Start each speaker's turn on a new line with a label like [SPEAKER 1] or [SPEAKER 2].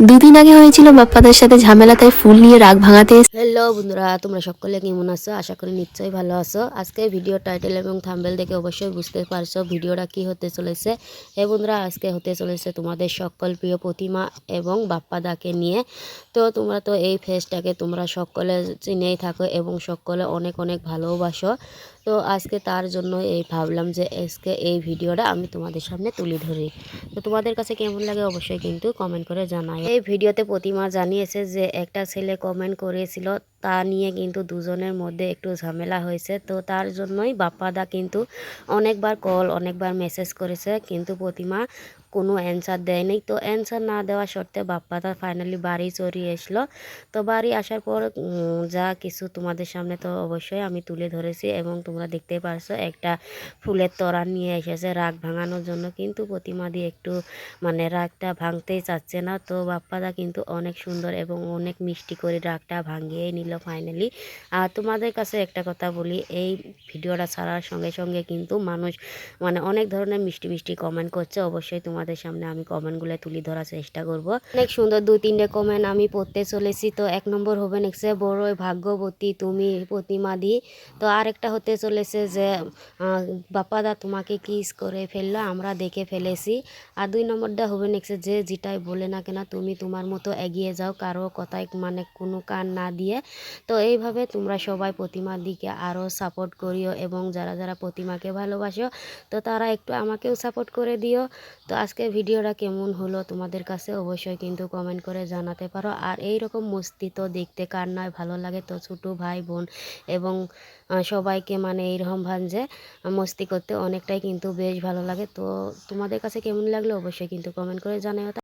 [SPEAKER 1] দুদিন আগে হয়েছিল বাপ্পাদের সাথে ঝামেলা, তাই ফুল নিয়ে রাগ ভাঙাতে
[SPEAKER 2] হ্যালো বন্ধুরা, তোমরা সকলে কেমন আছো? আশা করি নিশ্চয়ই ভালো আছো। আজকে ভিডিও টাইটেল এবং থাম্বনেল দেখে অবশ্যই বুঝতে পারছো ভিডিওটা কি হতে চলেছে। বন্ধুরা, আজকে হতে চলেছে তোমাদের সকল প্রিয় প্রতিমা এবং বাপ্পাদাকে নিয়ে। তো তোমরা তো এই ফেসটাকে তোমরা সকলে চিনেই থাকো এবং সকলে অনেক অনেক ভালোবাসো। তো আজকে তার জন্য ভাবলাম যে আজকে এই ভিডিওটা আমি তোমাদের সামনে তুলে ধরি। তো তোমাদের কাছে কেমন লাগে অবশ্যই কিন্তু কমেন্ট করে জানাই। এই ভিডিওতে প্রতিমা জানিয়েছে যে একটা ছেলে কমেন্ট করেছিল, তা নিয়ে কিন্তু দুজনের মধ্যে একটু ঝামেলা হয়েছে। তো তার জন্যই বাপ্পাদা কিন্তু অনেকবার কল অনেকবার মেসেজ করেছে, কিন্তু প্রতিমা কোনো অ্যান্সার দেয়নি। তো অ্যান্সার না দেওয়া সত্ত্বে বাপ্পাদা ফাইনালি বাড়ি চলে আসলো। তো বাড়ি আসার পর যা কিছু তোমাদের সামনে তো অবশ্যই আমি তুলে ধরেছি এবং তোমরা দেখতে পারছো একটা ফুলের তোড়া নিয়ে এসেছে রাগ ভাঙানোর জন্য, কিন্তু প্রতিমা দিয়ে একটু মানে রাগটা ভাঙতেই চাচ্ছে না। তো বাপ্পাদা কিন্তু অনেক সুন্দর এবং অনেক মিষ্টি করে রাগটা ভাঙিয়ে নিল ফাইনালি। আর তোমাদের কাছে একটা কথা বলি, এই ভিডিওটা ছাড়ার সঙ্গে সঙ্গে কিন্তু মানুষ মানে অনেক ধরনের মিষ্টি মিষ্টি কমেন্ট করছে। অবশ্যই তোমাদের সামনে আমি কমেন্টগুলো তুলে ধরার চেষ্টা করব। অনেক সুন্দর 2-3টে কমেন্ট আমি পড়তে চলেছি। তো 1 নম্বর হবে নেক্সে বড়ই ভাগ্যবতী তুমি প্রতিমা দি। তো আরেকটা হতে চলেছে যে বাপ্পাদা তোমাকে কিস করে ফেললো, আমরা দেখে ফেলেছি। আর 2 নম্বরটা হবে নেক্সট যে যেটাই বলে না কেন তুমি তোমার মতো এগিয়ে যাও, কারো কথায় মানে কোনো কান না দিয়ে। তো এইভাবে তোমরা সবাই প্রতিমার দিকে আরও সাপোর্ট করিও এবং যারা যারা প্রতিমাকে ভালোবাসো তো তারা একটু আমাকেও সাপোর্ট করে দিও। তো আজকে ভিডিওটা কেমন হলো তোমাদের কাছে অবশ্যই কিন্তু কমেন্ট করে জানাতে পারো। আর এই রকম মস্তি তো দেখতে কার নয় ভালো লাগে। তো ছোটো ভাই বোন এবং সবাইকে মানে এইরকম ভাঞ্জে মস্তি করতে অনেকটাই কিন্তু বেশ ভালো লাগে। তো তোমাদের কাছে কেমন লাগলো অবশ্যই কিন্তু কমেন্ট করে জানাও।